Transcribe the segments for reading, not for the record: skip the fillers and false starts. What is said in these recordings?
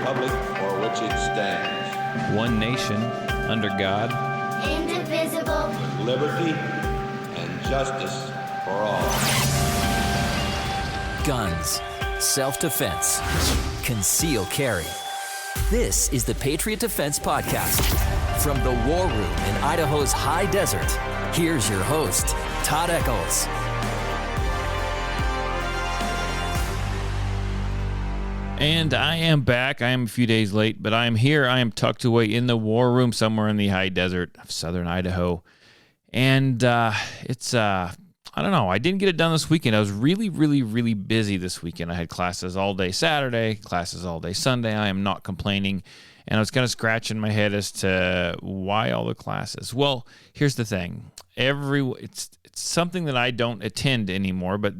republic for which it stands. One nation, under God. Indivisible. With liberty and justice for all. Guns, self-defense, concealed carry. This is the Patriot Defense Podcast. From the War Room in Idaho's high desert, here's your host, Todd Echols. And I am back. I am a few days late, but I am here. I am tucked away in the war room somewhere in the high desert of southern Idaho. And I don't know. I didn't get it done this weekend. I was really busy this weekend. I had classes all day Saturday, classes all day Sunday. I am not complaining. And I was kind of scratching my head as to why all the classes. Well, here's the thing. It's something that I don't attend anymore, but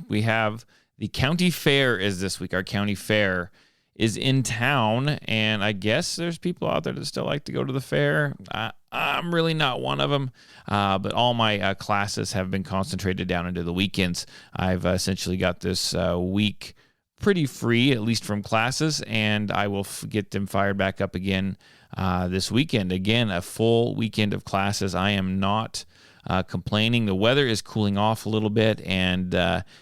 we have... The county fair is this week. Our county fair is in town, and I guess there's people out there that still like to go to the fair. I'm really not one of them, but all my classes have been concentrated down into the weekends. I've essentially got this week pretty free, at least from classes, and I will get them fired back up again this weekend. Again, a full weekend of classes. I am not... complaining. The weather is cooling off a little bit, and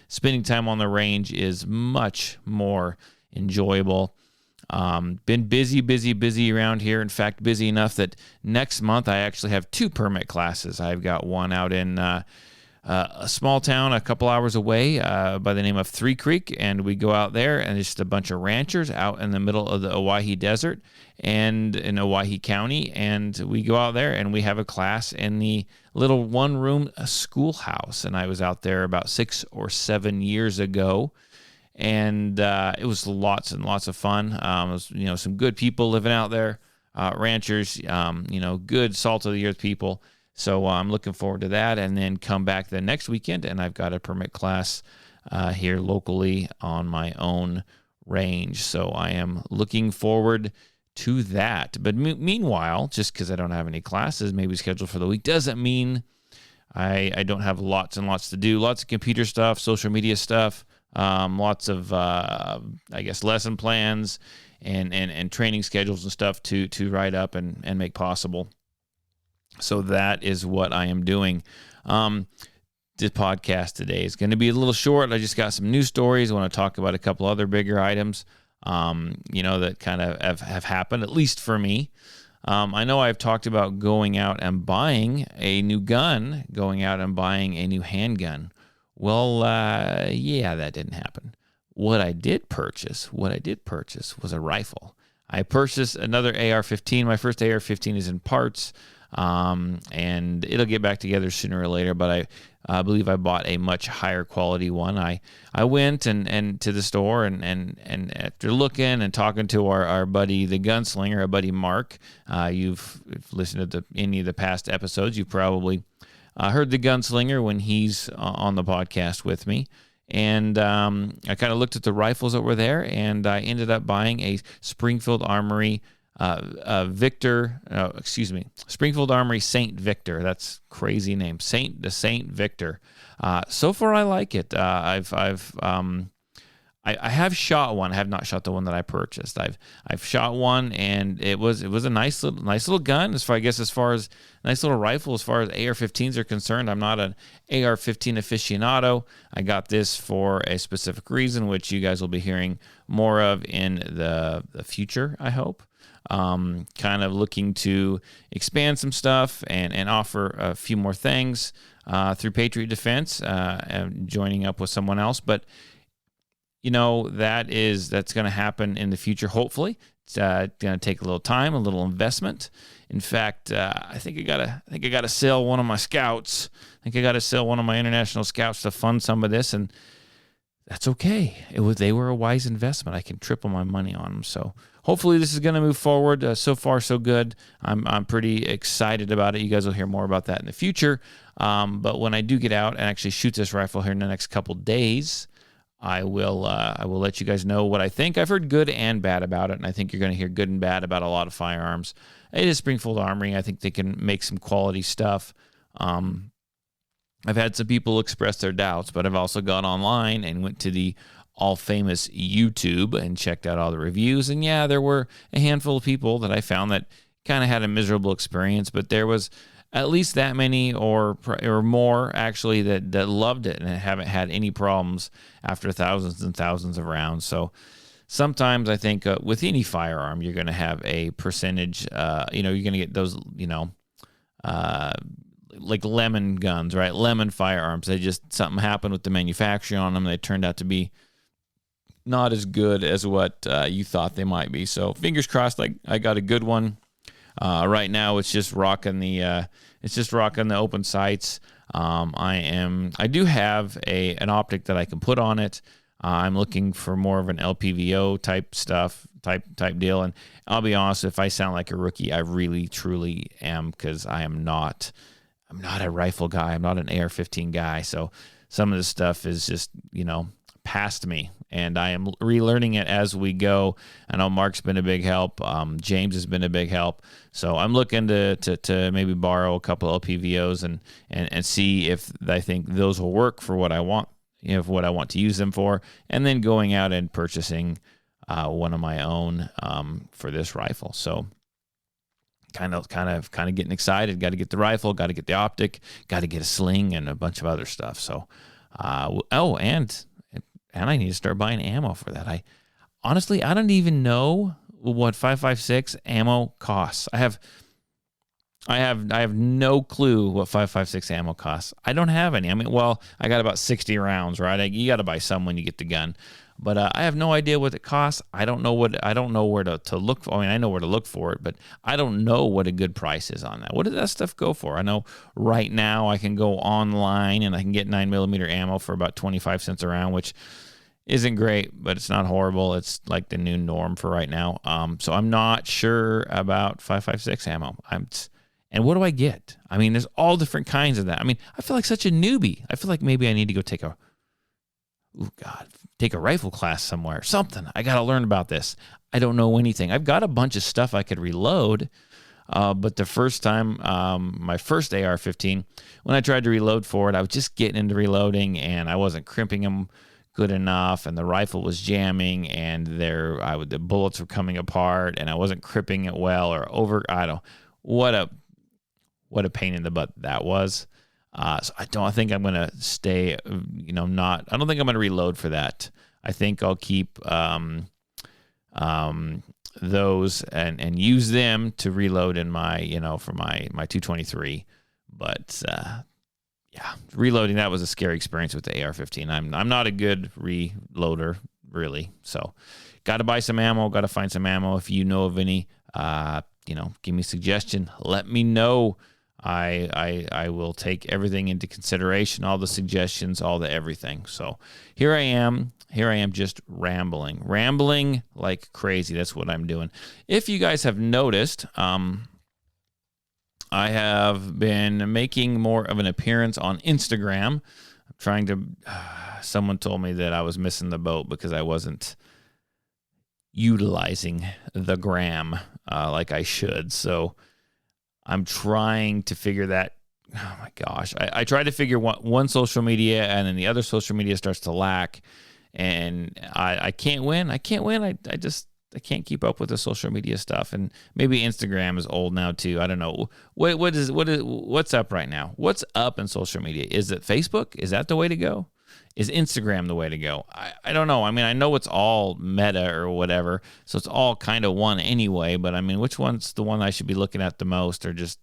spending time on the range is much more enjoyable. Been busy around here. In fact, busy enough that next month I actually have 2 permit classes. I've got one out in a small town a couple hours away by the name of Three Creek, and we go out there, and it's just a bunch of ranchers out in the middle of the Owyhee Desert and in Owyhee County, and we go out there and we have a class in the little one-room schoolhouse, and I was out there about 6 or 7 years ago, and it was lots and lots of fun. It was, some good people living out there, ranchers, good salt-of-the-earth people. So I'm looking forward to that, and then come back the next weekend, and I've got a permit class here locally on my own range. So I am looking forward to that. But meanwhile, just because I don't have any classes maybe scheduled for the week doesn't mean I don't have lots and lots to do. Lots of computer stuff, social media stuff, lots of, lesson plans and training schedules and stuff to write up and make possible. So that is what I am doing. This podcast today is going to be a little short. I just got some news stories. I want to talk about a couple other bigger items, that kind of have happened, at least for me. I know I've talked about going out and buying a new gun, going out and buying a new handgun. Well, that didn't happen. What I did purchase was a rifle. I purchased another AR-15. My first AR-15 is in parts. And it'll get back together sooner or later, but I believe I bought a much higher quality one. I went and to the store and after looking and talking to our buddy, the gunslinger, our buddy Mark, you've listened to any of the past episodes, you've probably heard the gunslinger when he's on the podcast with me. And I kind of looked at the rifles that were there, and I ended up buying a Springfield Armory Springfield Armory St. Victor. That's crazy name. Saint Victor. So far I like it. I have shot one. I have not shot the one that I purchased. I've shot one, and it was a nice little gun as far as nice little rifle as far as AR-15s are concerned. I'm not an AR-15 aficionado. I got this for a specific reason, which you guys will be hearing more of in the future, I hope. Kind of looking to expand some stuff and offer a few more things through Patriot Defense, and joining up with someone else. But that's going to happen in the future. Hopefully, it's going to take a little time, a little investment. In fact, I think I gotta sell one of my scouts. I think I gotta sell one of my international scouts to fund some of this, and that's okay. They were a wise investment. I can triple my money on them. So hopefully this is going to move forward. So far, so good. I'm pretty excited about it. You guys will hear more about that in the future. But when I do get out and actually shoot this rifle here in the next couple days, I will let you guys know what I think. I've heard good and bad about it, and I think you're going to hear good and bad about a lot of firearms. It is Springfield Armory. I think they can make some quality stuff. I've had some people express their doubts, but I've also gone online and went to the all famous YouTube and checked out all the reviews. And yeah, there were a handful of people that I found that kind of had a miserable experience, but there was at least that many or more actually that loved it and haven't had any problems after thousands and thousands of rounds. So sometimes I think with any firearm, you're going to have a percentage, you're going to get those, like lemon guns, right? Lemon firearms. Something happened with the manufacturing on them. They turned out to be not as good as what you thought they might be. So fingers crossed, I got a good one. Right now, it's just rocking the open sights. I do have an optic that I can put on it. I'm looking for more of an LPVO type stuff, type deal. And I'll be honest, if I sound like a rookie, I really truly am, because I'm not a rifle guy. I'm not an AR-15 guy. So some of this stuff is just, past me, and I am relearning it as we go. I know Mark's been a big help. James has been a big help. So I'm looking to maybe borrow a couple LPVOs and see if I think those will work for what I want, what I want to use them for, and then going out and purchasing one of my own for this rifle. So kind of getting excited. Got to get the rifle, got to get the optic, got to get a sling, and a bunch of other stuff. So, and I need to start buying ammo for that. I don't even know what 5.56 ammo costs. I have no clue what 5.56 ammo costs. I don't have any. I mean, I got about 60 rounds, right? You got to buy some when you get the gun. But I have no idea what it costs. I don't know where to look for. I mean, I know where to look for it, but I don't know what a good price is on that. What does that stuff go for? I know right now I can go online and I can get 9mm ammo for about 25 cents a round, which isn't great, but it's not horrible. It's like the new norm for right now. So I'm not sure about 5.56 ammo. And what do I get? I mean, there's all different kinds of that. I mean, I feel like such a newbie. I feel like maybe I need to go take a rifle class somewhere, something. I got to learn about this. I don't know anything. I've got a bunch of stuff I could reload, but the first time, my first AR-15, when I tried to reload for it, I was just getting into reloading, and I wasn't crimping them good enough, and the rifle was jamming, and the bullets were coming apart, and I wasn't crimping it well, or over. I don't. What a pain in the butt that was. So I don't think I'm going to stay, I don't think I'm going to reload for that. I think I'll keep those and use them to reload in my, for my 223. But yeah, reloading, that was a scary experience with the AR-15. I'm not a good reloader, really. So got to buy some ammo, got to find some ammo. If you know of any, give me a suggestion. Let me know. I will take everything into consideration, all the suggestions, all the everything. So here I am just rambling like crazy. That's what I'm doing. If you guys have noticed, I have been making more of an appearance on Instagram. I'm trying to, someone told me that I was missing the boat because I wasn't utilizing the gram like I should. So I'm trying to figure that. Oh my gosh. I try to figure one social media, and then the other social media starts to lack, and I can't win. I can't keep up with the social media stuff. And maybe Instagram is old now too. I don't know. What's up right now? What's up in social media? Is it Facebook? Is that the way to go? Is Instagram the way to go? I don't know. I mean, I know it's all Meta or whatever, so it's all kind of one anyway, but I mean, which one's the one I should be looking at the most, or just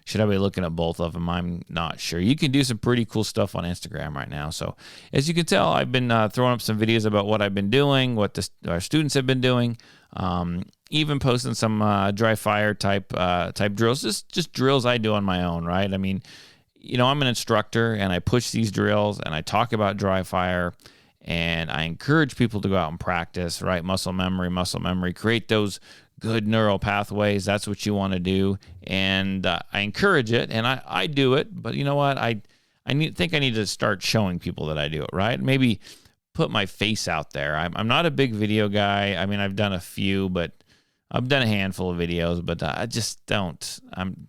should I be looking at both of them? I'm not sure. You can do some pretty cool stuff on Instagram right now. So as you can tell, I've been throwing up some videos about what I've been doing, what our students have been doing, even posting some dry fire type drills, just drills I do on my own, right? I mean, I'm an instructor, and I push these drills, and I talk about dry fire, and I encourage people to go out and practice, right? Muscle memory, create those good neural pathways. That's what you want to do. And I encourage it, and I do it. But you know what? I think I need to start showing people that I do it, right? Maybe put my face out there. I'm not a big video guy. I mean, I've done a few, but I've done a handful of videos, but I just don't.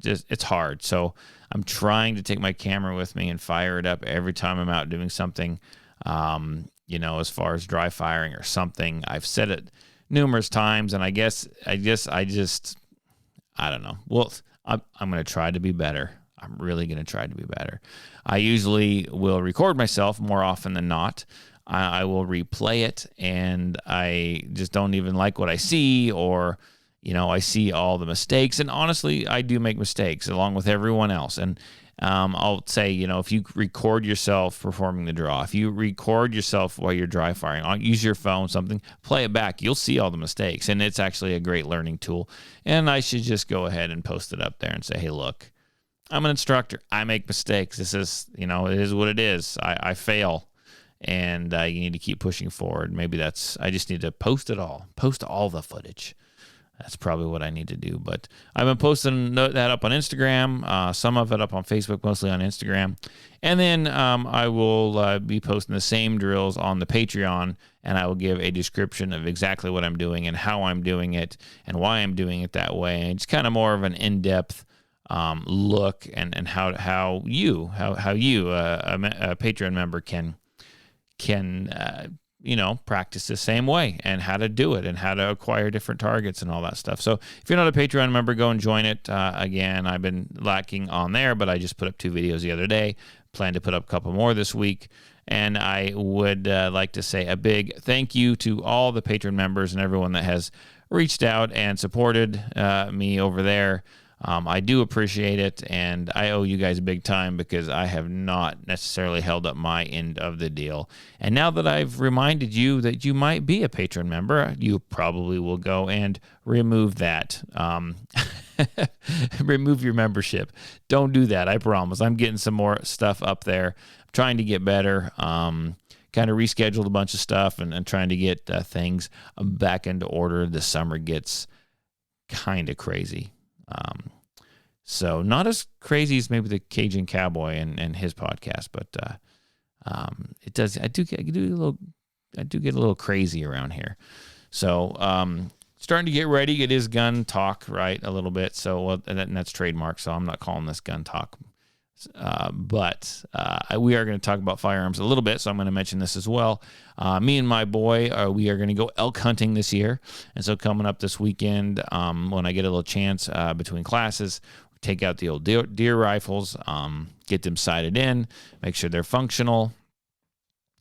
It's hard. So I'm trying to take my camera with me and fire it up every time I'm out doing something. as far as dry firing or something. I've said it numerous times, and I don't know. Well, I'm going to try to be better. I'm really going to try to be better. I usually will record myself more often than not. I will replay it, and I just don't even like what I see, or, I see all the mistakes. And honestly, I do make mistakes along with everyone else. And I'll say, if you record yourself performing the draw, if you record yourself while you're dry firing, I'll use your phone, something, play it back. You'll see all the mistakes, and it's actually a great learning tool. And I should just go ahead and post it up there and say, hey, look, I'm an instructor. I make mistakes. This is, it is what it is. I fail. And you need to keep pushing forward. Maybe I just need to post all the footage. That's probably what I need to do. But I've been posting that up on Instagram, some of it up on Facebook, mostly on Instagram. And then I will be posting the same drills on the Patreon, and I will give a description of exactly what I'm doing and how I'm doing it and why I'm doing it that way. And it's kind of more of an in-depth look and how you, a Patreon member, can practice the same way, and how to do it and how to acquire different targets and all that stuff. So if you're not a Patreon member, go and join it. Again, I've been lacking on there, but I just put up 2 videos the other day. Plan to put up a couple more this week. And I would like to say a big thank you to all the Patreon members and everyone that has reached out and supported me over there. I do appreciate it, and I owe you guys big time, because I have not necessarily held up my end of the deal. And now that I've reminded you that you might be a Patreon member, you probably will go and remove that. Remove your membership. Don't do that, I promise. I'm getting some more stuff up there. I'm trying to get better. Kind of rescheduled a bunch of stuff and trying to get things back into order. The summer gets kind of crazy. So not as crazy as maybe the Cajun Cowboy and his podcast, but it does. I do get a little crazy around here. So starting to get ready. It is gun talk, right? A little bit. So and that's trademark. So I'm not calling this gun talk. But we are going to talk about firearms a little bit, so I'm going to mention this as well. Me and my boy, we are going to go elk hunting this year, and so coming up this weekend, when I get a little chance between classes, take out the old deer rifles, get them sighted in, make sure they're functional,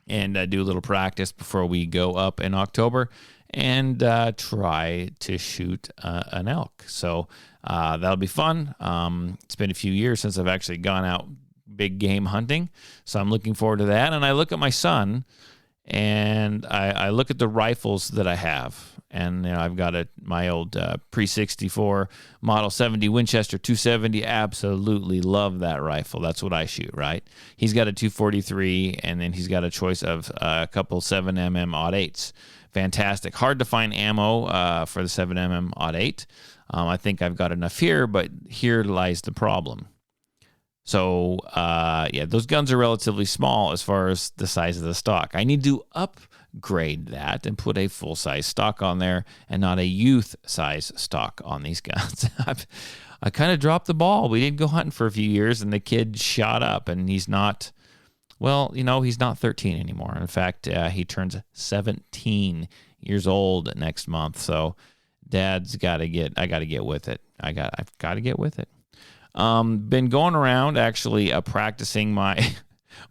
and do a little practice before we go up in October and try to shoot an elk. So that'll be fun. It's been a few years since I've actually gone out big game hunting, so I'm looking forward to that. And I look at my son, and I look at the rifles that I have. And I've got my old pre-64 Model 70 Winchester 270. Absolutely love that rifle. That's what I shoot, right? He's got a 243, and then he's got a choice of a couple 7mm odd 8s. Fantastic. Hard to find ammo for the 7mm odd 8. I think I've got enough here, but here lies the problem. So, those guns are relatively small as far as the size of the stock. I need to upgrade that and put a full-size stock on there and not a youth-size stock on these guns. I kind of dropped the ball. We didn't go hunting for a few years, and the kid shot up, and he's not... Well, he's not 13 anymore. In fact, he turns 17 years old next month. So I got to get with it. I've got to get with it. Been going around actually practicing my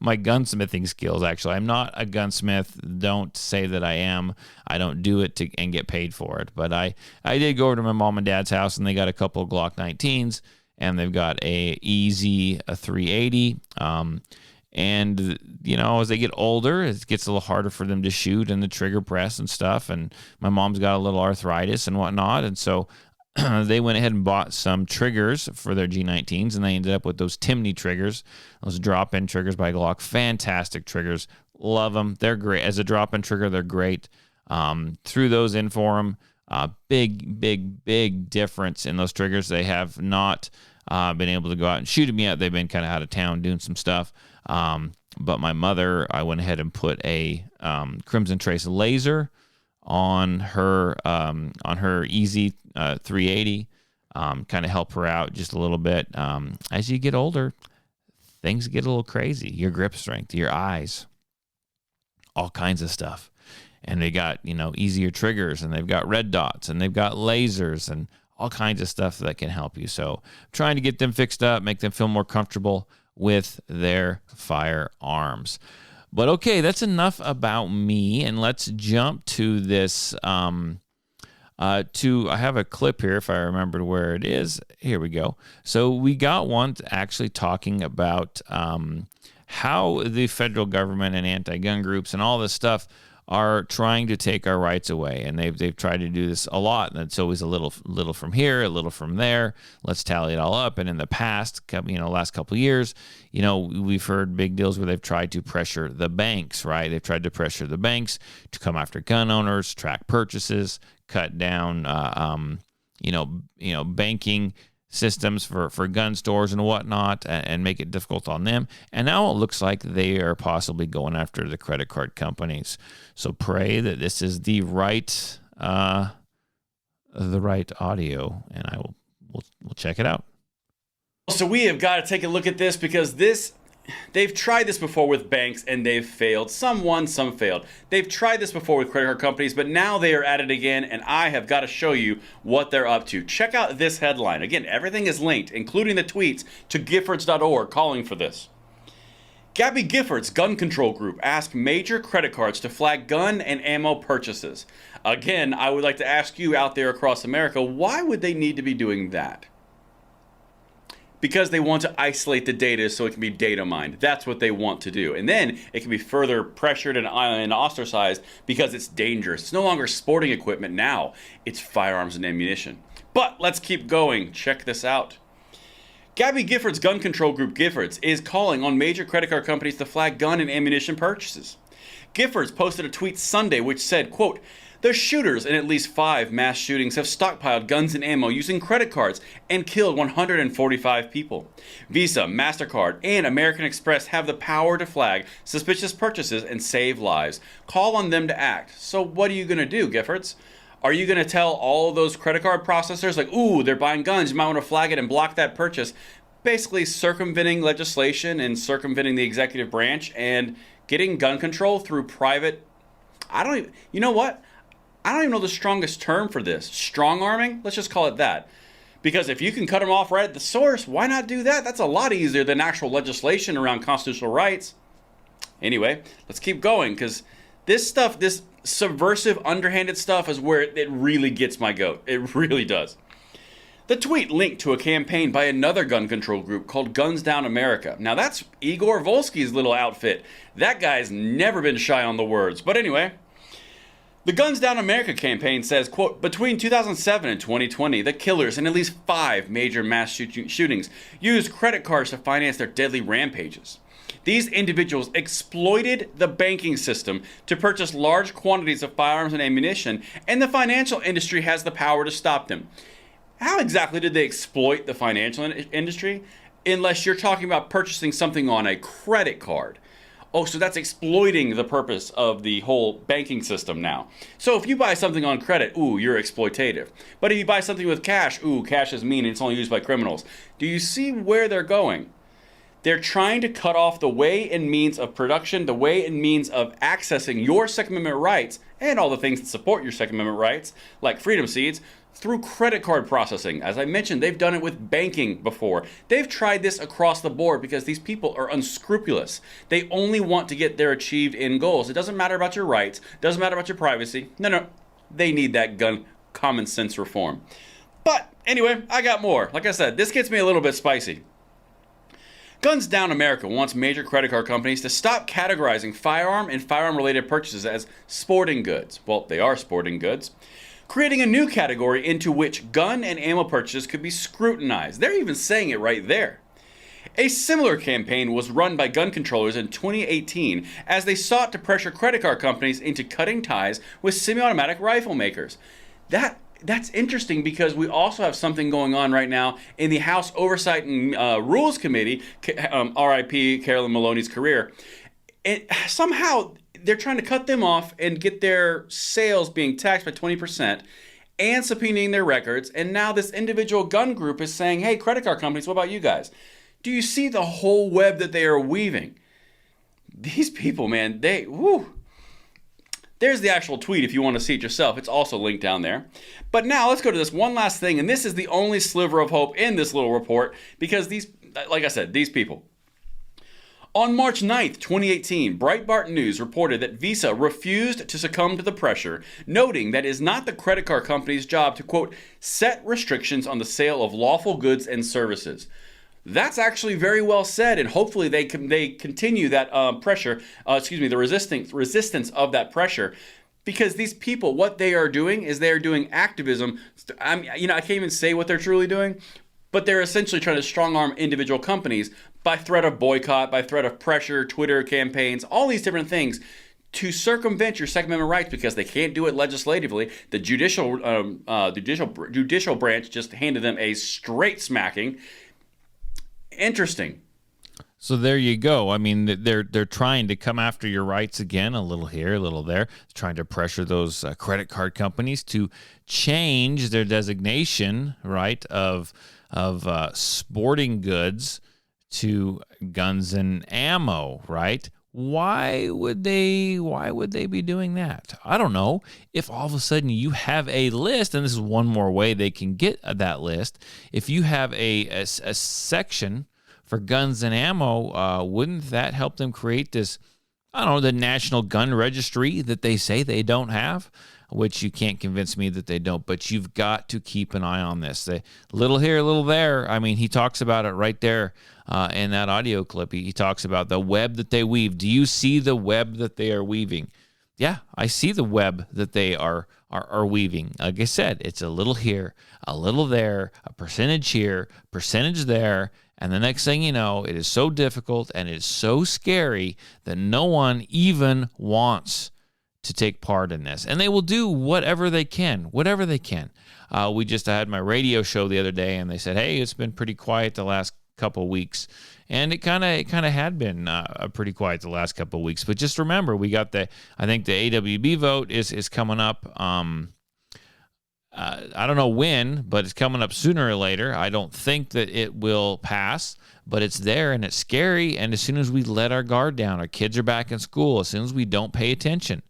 gunsmithing skills. Actually, I'm not a gunsmith. Don't say that I am. I don't do it and get paid for it. But I did go over to my mom and dad's house, and they got a couple of Glock 19s, and they've got a Easy 380. And, as they get older, it gets a little harder for them to shoot and the trigger press and stuff. And my mom's got a little arthritis and whatnot. And so they went ahead and bought some triggers for their G19s, and they ended up with those Timney triggers, those drop-in triggers by Glock. Fantastic triggers. Love them. They're great. As a drop-in trigger, they're great. Threw those in for them. Big difference in those triggers. They have not been able to go out and shoot them yet. They've been kind of out of town doing some stuff. But my mother, I went ahead and put a Crimson Trace laser on her Easy 380, kind of help her out just a little bit. As you get older, things get a little crazy. Your grip strength, your eyes, all kinds of stuff. And they got, easier triggers, and they've got red dots, and they've got lasers, and all kinds of stuff that can help you. So I'm trying to get them fixed up, make them feel more comfortable with their firearms. But okay, that's enough about me, and let's jump to this. I have a clip here, if I remembered where it is. Here we go. So we got one actually talking about how the federal government and anti-gun groups and all this stuff are trying to take our rights away, and they've tried to do this a lot, and it's always a little from here, a little from there. Let's tally it all up. And in the past, last couple of years, we've heard big deals where they've tried to pressure the banks, right? They've tried to pressure the banks to come after gun owners, track purchases, cut down, banking systems for gun stores and whatnot, and make it difficult on them. And now it looks like they are possibly going after the credit card companies. So pray that this is the right audio, and we'll check it out. So we have got to take a look at this, because they've tried this before with banks and they've failed. Some won, some failed. They've tried this before with credit card companies, but now they are at it again, and I have got to show you what they're up to. Check out this headline. Again, everything is linked, including the tweets, to Giffords.org calling for this. Gabby Giffords' gun control group asked major credit cards to flag gun and ammo purchases. Again, I would like to ask you out there across America, why would they need to be doing that? Because they want to isolate the data so it can be data mined. That's what they want to do. And then it can be further pressured and ostracized because it's dangerous. It's no longer sporting equipment now. It's firearms and ammunition. But let's keep going. Check this out. Gabby Giffords' gun control group, Giffords, is calling on major credit card companies to flag gun and ammunition purchases. Giffords posted a tweet Sunday which said, quote, "The shooters in at least 5 mass shootings have stockpiled guns and ammo using credit cards and killed 145 people. Visa, MasterCard, and American Express have the power to flag suspicious purchases and save lives. Call on them to act." So what are you going to do, Giffords? Are you going to tell all of those credit card processors, like, ooh, they're buying guns, you might want to flag it and block that purchase? Basically circumventing legislation and circumventing the executive branch and getting gun control through private... You know what? I don't even know the strongest term for this. Strong arming? Let's just call it that. Because if you can cut them off right at the source, why not do that? That's a lot easier than actual legislation around constitutional rights. Anyway, let's keep going, because this stuff, this subversive, underhanded stuff is where it really gets my goat. It really does. The tweet linked to a campaign by another gun control group called Guns Down America. Now that's Igor Volsky's little outfit. That guy's never been shy on the words. But anyway... The Guns Down America campaign says, quote, "Between 2007 and 2020, the killers in at least 5 major mass shootings used credit cards to finance their deadly rampages. These individuals exploited the banking system to purchase large quantities of firearms and ammunition, and the financial industry has the power to stop them." How exactly did they exploit the financial industry? Unless you're talking about purchasing something on a credit card. Oh, so that's exploiting the purpose of the whole banking system now. So if you buy something on credit, ooh, you're exploitative. But if you buy something with cash, ooh, cash is mean and it's only used by criminals. Do you see where they're going? They're trying to cut off the way and means of production, the way and means of accessing your Second Amendment rights and all the things that support your Second Amendment rights, like freedom seeds, through credit card processing. As I mentioned, they've done it with banking before. They've tried this across the board because these people are unscrupulous. They only want to get their achieved end goals. It doesn't matter about your rights. It doesn't matter about your privacy. No. They need that gun common sense reform. But anyway, I got more. Like I said, this gets me a little bit spicy. Guns Down America wants major credit card companies to stop categorizing firearm and firearm-related purchases as sporting goods. Well, they are sporting goods. Creating a new category into which gun and ammo purchases could be scrutinized. They're even saying it right there. A similar campaign was run by gun controllers in 2018 as they sought to pressure credit card companies into cutting ties with semi-automatic rifle makers. That's interesting because we also have something going on right now in the House Oversight and Rules Committee, R.I.P. Carolyn Maloney's career. And somehow they're trying to cut them off and get their sales being taxed by 20% and subpoenaing their records. And now this individual gun group is saying, hey, credit card companies, what about you guys? Do you see the whole web that they are weaving? These people, man, There's the actual tweet if you want to see it yourself. It's also linked down there. But now let's go to this one last thing, and this is the only sliver of hope in this little report, because these, like I said, these people. On March 9th, 2018, Breitbart News reported that Visa refused to succumb to the pressure, noting that it is not the credit card company's job to, quote, set restrictions on the sale of lawful goods and services. That's actually very well said, and hopefully they continue that the resistance of that pressure, because these people, what they are doing is they are doing activism. I can't even say what they're truly doing, but they're essentially trying to strong-arm individual companies by threat of boycott, by threat of pressure, Twitter campaigns, all these different things to circumvent your Second Amendment rights, because they can't do it legislatively. The judicial branch just handed them a straight smacking. Interesting. So there you go. I mean, they're trying to come after your rights again, a little here, a little there, trying to pressure those credit card companies to change their designation, right, of sporting goods to guns and ammo, right? Why would they be doing that? I don't know. If all of a sudden you have a list, and this is one more way they can get that list, if you have a section for guns and ammo, wouldn't that help them create this, I don't know, the National Gun Registry that they say they don't have, which you can't convince me that they don't, but you've got to keep an eye on this. A little here, a little there. I mean, he talks about it right there in that audio clip. He talks about the web that they weave. Do you see the web that they are weaving? Yeah, I see the web that they are weaving. Like I said, it's a little here, a little there, a percentage here, percentage there, and the next thing you know, it is so difficult and it is so scary that no one even wants to take part in this. And they will do whatever they can. I had my radio show the other day, and they said, hey, it's been pretty quiet the last couple weeks. And it kind of had been pretty quiet the last couple of weeks. But just remember, we got I think the AWB vote is coming up. I don't know when, but it's coming up sooner or later. I don't think that it will pass, but it's there and it's scary. And as soon as we let our guard down, our kids are back in school, as soon as we don't pay attention,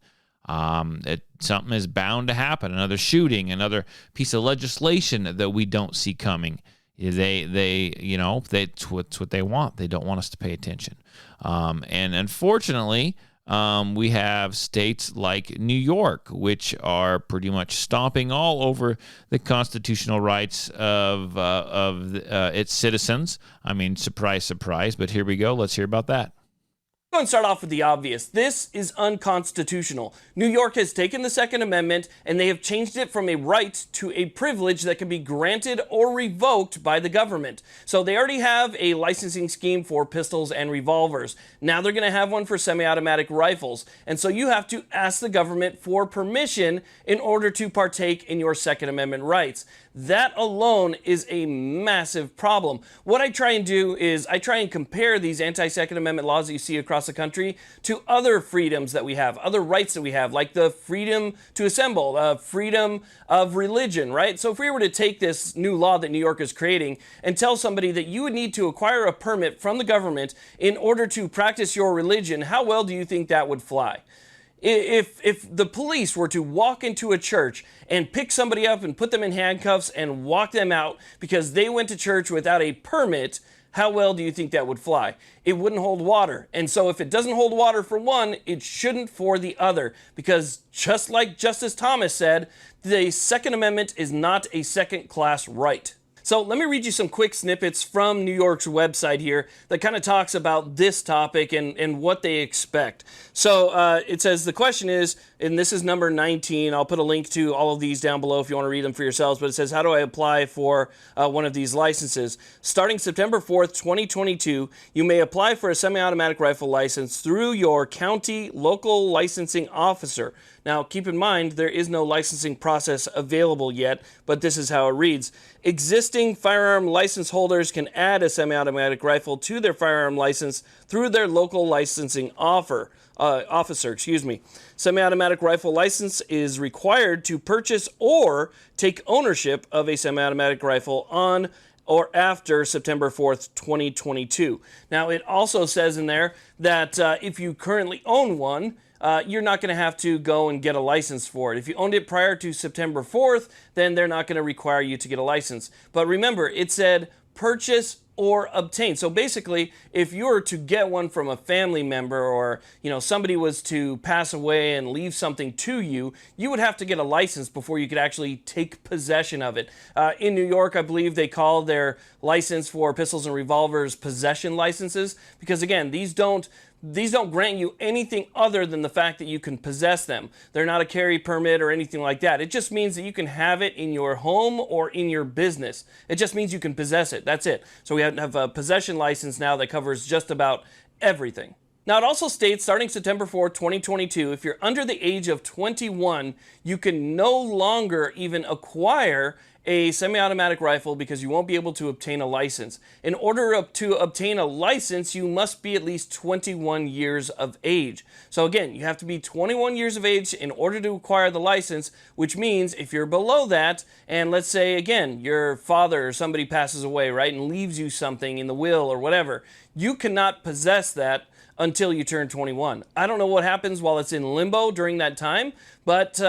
something is bound to happen. Another shooting, another piece of legislation that we don't see coming. That's what they want. They don't want us to pay attention. And unfortunately, we have states like New York, which are pretty much stomping all over the constitutional rights of its citizens. I mean, surprise, surprise, but here we go. Let's hear about that. I'm going to start off with the obvious. This is unconstitutional. New York has taken the Second Amendment and they have changed it from a right to a privilege that can be granted or revoked by the government. So they already have a licensing scheme for pistols and revolvers. Now they're going to have one for semi-automatic rifles. And so you have to ask the government for permission in order to partake in your Second Amendment rights. That alone is a massive problem. What I try and do is I try and compare these anti-Second Amendment laws that you see across the country to other freedoms that we have, other rights that we have, like the freedom to assemble, freedom of religion, right? So if we were to take this new law that New York is creating and tell somebody that you would need to acquire a permit from the government in order to practice your religion, how well do you think that would fly? If the police were to walk into a church and pick somebody up and put them in handcuffs and walk them out because they went to church without a permit, how well do you think that would fly? It wouldn't hold water. And so if it doesn't hold water for one, it shouldn't for the other. Because just like Justice Thomas said, the Second Amendment is not a second-class right. So let me read you some quick snippets from New York's website here that kind of talks about this topic and what they expect. So it says the question is, and this is number 19. I'll put a link to all of these down below if you want to read them for yourselves. But it says, how do I apply for one of these licenses? Starting September 4th, 2022, you may apply for a semi-automatic rifle license through your county local licensing officer. Now, keep in mind, there is no licensing process available yet, but this is how it reads. Existing firearm license holders can add a semi-automatic rifle to their firearm license through their local licensing officer. Semi-automatic rifle license is required to purchase or take ownership of a semi-automatic rifle on or after September 4th, 2022. Now, it also says in there that if you currently own one, you're not going to have to go and get a license for it. If you owned it prior to September 4th, then they're not going to require you to get a license. But remember, it said purchase or obtain. So basically, if you were to get one from a family member, or somebody was to pass away and leave something to you, you would have to get a license before you could actually take possession of it. In New York, I believe they call their license for pistols and revolvers possession licenses, because again, these don't grant you anything other than the fact that you can possess them. They're not a carry permit or anything like that. It just means that you can have it in your home or in your business. It just means you can possess it. That's it. So we have a possession license now that covers just about everything. Now, it also states, starting September 4th, 2022, if you're under the age of 21, you can no longer even acquire a semi-automatic rifle because you won't be able to obtain a license. In order to obtain a license, you must be at least 21 years of age. So again, you have to be 21 years of age in order to acquire the license, which means if you're below that, and let's say, again, your father or somebody passes away, right, and leaves you something in the will or whatever, you cannot possess that until you turn 21. I don't know what happens while it's in limbo during that time, but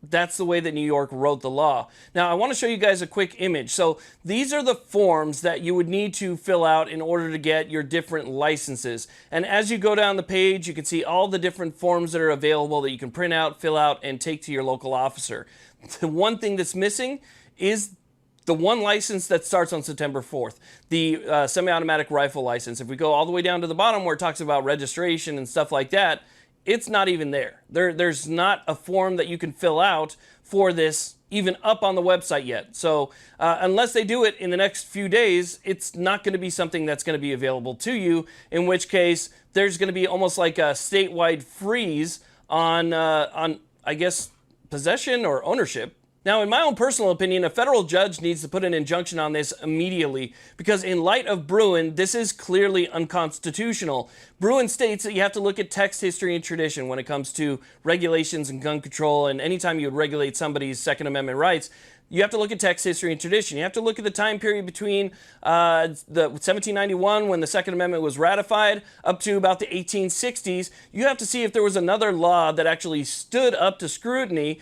that's the way that New York wrote the law. Now, I want to show you guys a quick image. So these are the forms that you would need to fill out in order to get your different licenses. And as you go down the page, you can see all the different forms that are available that you can print out, fill out, and take to your local officer. The one thing that's missing is the one license that starts on September 4th, the semi-automatic rifle license. If we go all the way down to the bottom where it talks about registration and stuff like that, it's not even there. There's not a form that you can fill out for this even up on the website yet. So unless they do it in the next few days, it's not going to be something that's going to be available to you, in which case there's going to be almost like a statewide freeze on I guess, possession or ownership. Now, in my own personal opinion, a federal judge needs to put an injunction on this immediately, because in light of Bruin, this is clearly unconstitutional. Bruin states that you have to look at text, history, and tradition when it comes to regulations and gun control, and anytime you would regulate somebody's Second Amendment rights, you have to look at text, history, and tradition. You have to look at the time period between the 1791, when the Second Amendment was ratified, up to about the 1860s. You have to see if there was another law that actually stood up to scrutiny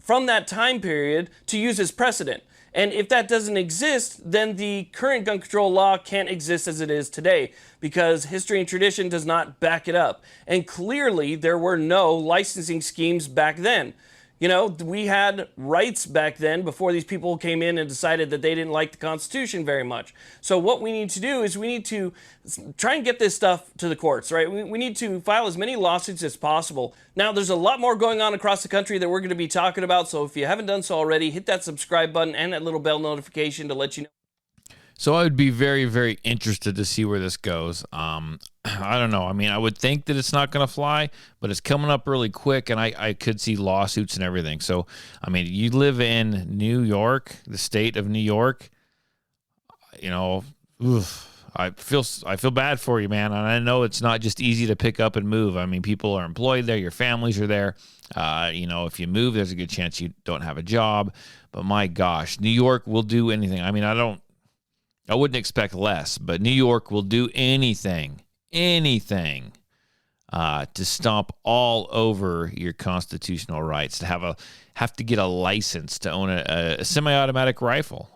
from that time period to use as precedent. And if that doesn't exist, then the current gun control law can't exist as it is today, because history and tradition does not back it up. And clearly, there were no licensing schemes back then. We had rights back then before these people came in and decided that they didn't like the Constitution very much. So what we need to do is we need to try and get this stuff to the courts, right? We need to file as many lawsuits as possible. Now, there's a lot more going on across the country that we're going to be talking about. So if you haven't done so already, hit that subscribe button and that little bell notification to let you know. So I would be very, very interested to see where this goes. I don't know. I mean, I would think that it's not going to fly, but it's coming up really quick, and I could see lawsuits and everything. So, I mean, you live in New York, the state of New York. I feel bad for you, man. And I know it's not just easy to pick up and move. I mean, people are employed there. Your families are there. If you move, there's a good chance you don't have a job. But my gosh, New York will do anything. I mean, I wouldn't expect less, but New York will do anything to stomp all over your constitutional rights, to have to get a license to own a semi-automatic rifle.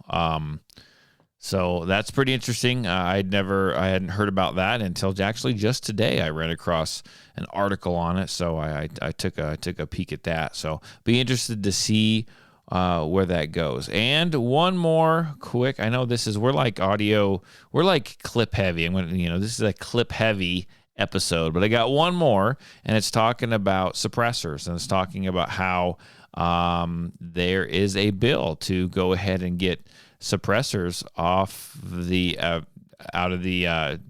So that's pretty interesting. I hadn't heard about that until actually just today. I ran across an article on it, so I took a peek at that. So be interested to see where that goes. And one more quick, I know we're like clip heavy. This is a clip heavy episode, but I got one more, and it's talking about suppressors, and it's talking about how there is a bill to go ahead and get suppressors off the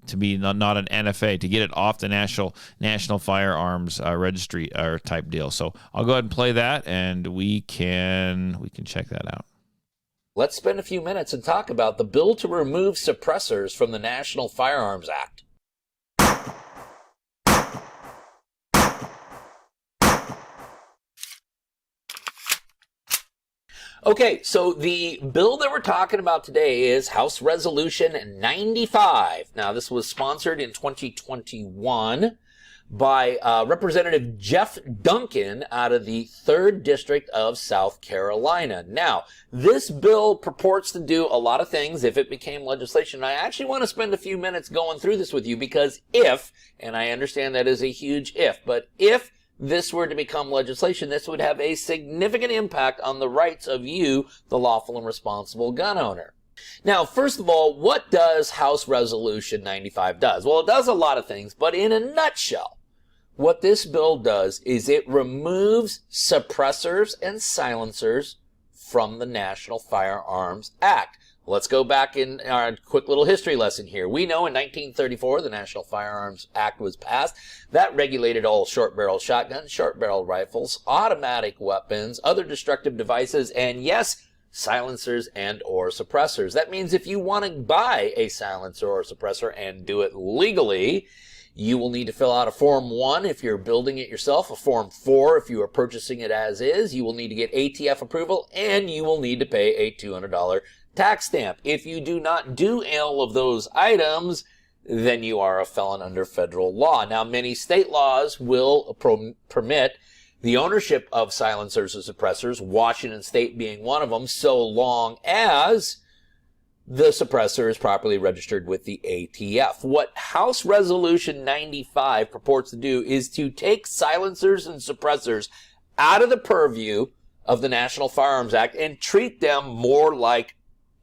to be not an NFA, to get it off the national firearms registry or type deal. So I'll go ahead and play that, and we can check that out. Let's spend a few minutes and talk about the bill to remove suppressors from the National Firearms Act. Okay, so the bill that we're talking about today is House Resolution 95. Now, this was sponsored in 2021 by Representative Jeff Duncan out of the 3rd District of South Carolina. Now, this bill purports to do a lot of things if it became legislation. I actually want to spend a few minutes going through this with you because if, and I understand that is a huge if, but if this were to become legislation, this would have a significant impact on the rights of you, the lawful and responsible gun owner. Now, first of all, what does House Resolution 95 does? Well, it does a lot of things, but in a nutshell, what this bill does is it removes suppressors and silencers from the National Firearms Act. Let's go back in our quick little history lesson here. We know in 1934, the National Firearms Act was passed. That regulated all short-barrel shotguns, short-barrel rifles, automatic weapons, other destructive devices, and yes, silencers and or suppressors. That means if you want to buy a silencer or suppressor and do it legally, you will need to fill out a Form 1 if you're building it yourself, a Form 4 if you are purchasing it as is. You will need to get ATF approval, and you will need to pay a $200 tax stamp. If you do not do all of those items, then you are a felon under federal law. Now, many state laws will permit the ownership of silencers and suppressors, Washington State being one of them, so long as the suppressor is properly registered with the ATF. What House Resolution 95 purports to do is to take silencers and suppressors out of the purview of the National Firearms Act and treat them more like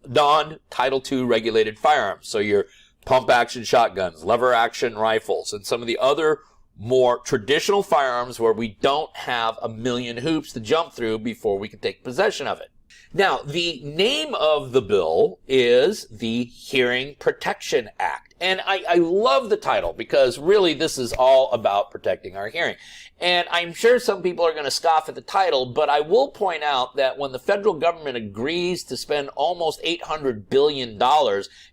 non-Title II regulated firearms. So your pump-action shotguns, lever-action rifles, and some of the other more traditional firearms where we don't have a million hoops to jump through before we can take possession of it. Now, the name of the bill is the Hearing Protection Act. And I love the title because really this is all about protecting our hearing. And I'm sure some people are going to scoff at the title, but I will point out that when the federal government agrees to spend almost $800 billion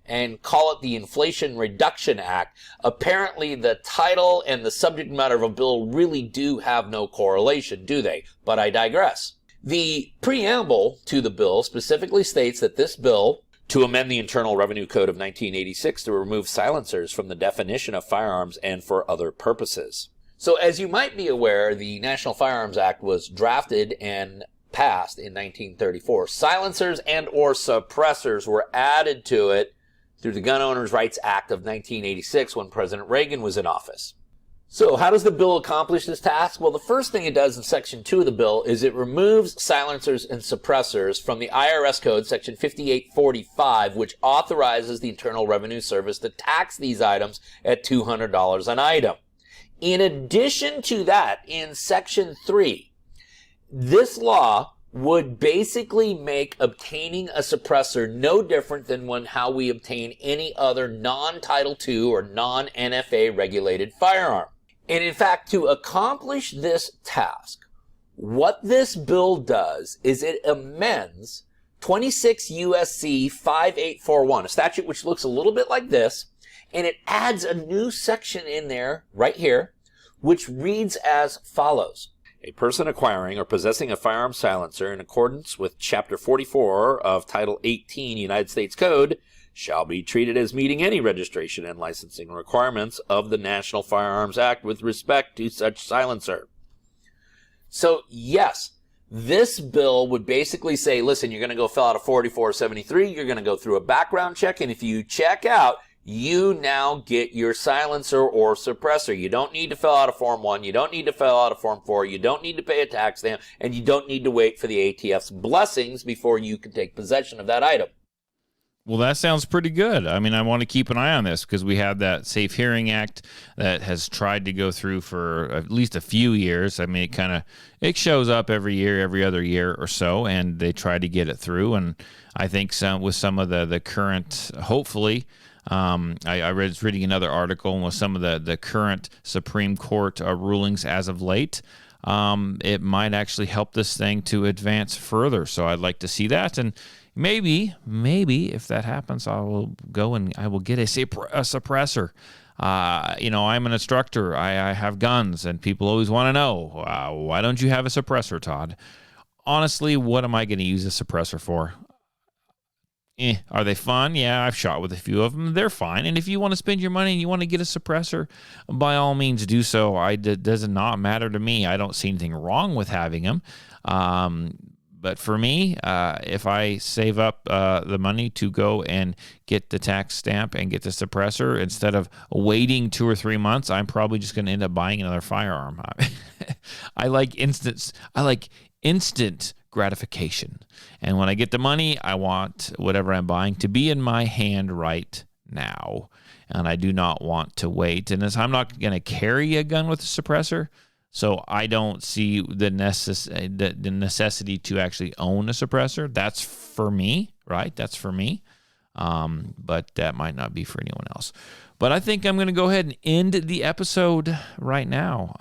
and call it the Inflation Reduction Act, apparently the title and the subject matter of a bill really do have no correlation, do they? But I digress. The preamble to the bill specifically states that this bill, to amend the Internal Revenue Code of 1986 to remove silencers from the definition of firearms and for other purposes. So as you might be aware, the National Firearms Act was drafted and passed in 1934. Silencers and or suppressors were added to it through the Gun Owners' Rights Act of 1986 when President Reagan was in office. So how does the bill accomplish this task? Well, the first thing it does in Section 2 of the bill is it removes silencers and suppressors from the IRS Code, Section 5845, which authorizes the Internal Revenue Service to tax these items at $200 an item. In addition to that, in Section 3, this law would basically make obtaining a suppressor no different than how we obtain any other non-Title II or non-NFA regulated firearm. And in fact, to accomplish this task, what this bill does is it amends 26 U.S.C. 5841, a statute which looks a little bit like this, and it adds a new section in there, right here, which reads as follows. A person acquiring or possessing a firearm silencer in accordance with Chapter 44 of Title 18 United States Code shall be treated as meeting any registration and licensing requirements of the National Firearms Act with respect to such silencer. So, yes, this bill would basically say, listen, you're going to go fill out a 4473, you're going to go through a background check, and if you check out, you now get your silencer or suppressor. You don't need to fill out a Form 1, you don't need to fill out a Form 4, you don't need to pay a tax stamp, and you don't need to wait for the ATF's blessings before you can take possession of that item. Well, that sounds pretty good. I mean, I want to keep an eye on this because we have that Safe Hearing Act that has tried to go through for at least a few years. I mean, it shows up every year, every other year or so, and they try to get it through. And I think with some of the current, hopefully, I was reading another article, and with some of the current Supreme Court rulings as of late, it might actually help this thing to advance further. So I'd like to see that, and maybe if that happens, I will go and I will get a suppressor. I'm an instructor. I have guns, and people always want to know, why don't you have a suppressor, Todd? honestly, what am I going to use a suppressor for? Are they fun? Yeah, I've shot with a few of them. They're fine. And if you want to spend your money and you want to get a suppressor, by all means do so. It does not matter to me. I don't see anything wrong with having them. But for me, if I save up the money to go and get the tax stamp and get the suppressor, instead of waiting 2 or 3 months, I'm probably just going to end up buying another firearm. I like instant gratification. And when I get the money, I want whatever I'm buying to be in my hand right now. And I do not want to wait. And I'm not going to carry a gun with a suppressor, so I don't see the necessity to actually own a suppressor. That's for me, right? That's for me. But that might not be for anyone else. But I think I'm going to go ahead and end the episode right now.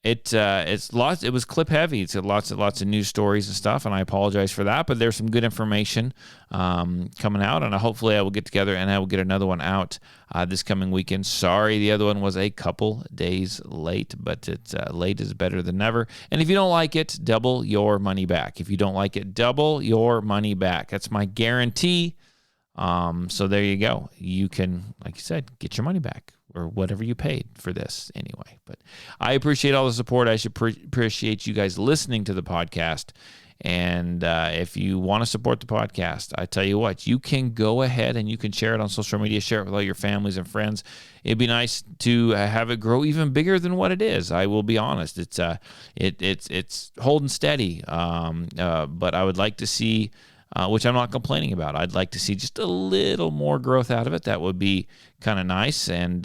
It was clip heavy. It's lots of news stories and stuff, and I apologize for that. But there's some good information coming out, and hopefully I will get together and I will get another one out this coming weekend. Sorry, the other one was a couple days late, but it's late is better than never. And if you don't like it, double your money back. If you don't like it, double your money back. That's my guarantee. So there you go. You can, like you said, get your money back, or whatever you paid for this anyway. But I appreciate all the support. I should appreciate you guys listening to the podcast. And if you want to support the podcast, I tell you what, you can go ahead and you can share it on social media, share it with all your families and friends. It'd be nice to have it grow even bigger than what it is. I will be honest. It's holding steady. But I would like to see, which I'm not complaining about, I'd like to see just a little more growth out of it. That would be kind of nice. And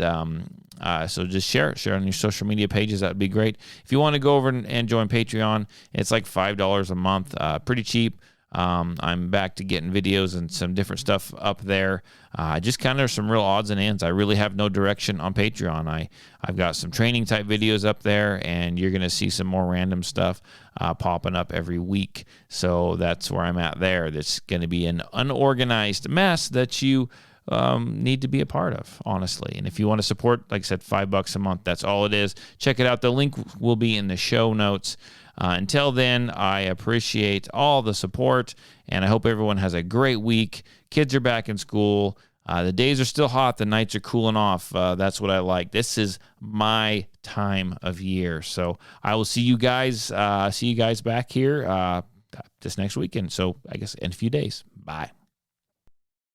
so just share it on your social media pages. That would be great. If you want to go over and join Patreon, it's like $5 a month, pretty cheap. I'm back to getting videos and some different stuff up there. Just kind of some real odds and ends. I really have no direction on Patreon. I've got some training type videos up there, and you're going to see some more random stuff popping up every week. So that's where I'm at there. That's going to be an unorganized mess that you need to be a part of, honestly. And if you want to support, like I said, $5 a month, that's all it is. Check it out. The link will be in the show notes. Until then, I appreciate all the support, and I hope everyone has a great week. Kids are back in school. The days are still hot. The nights are cooling off. That's what I like. This is my time of year. So I will see you guys back here this next weekend. So I guess in a few days. Bye.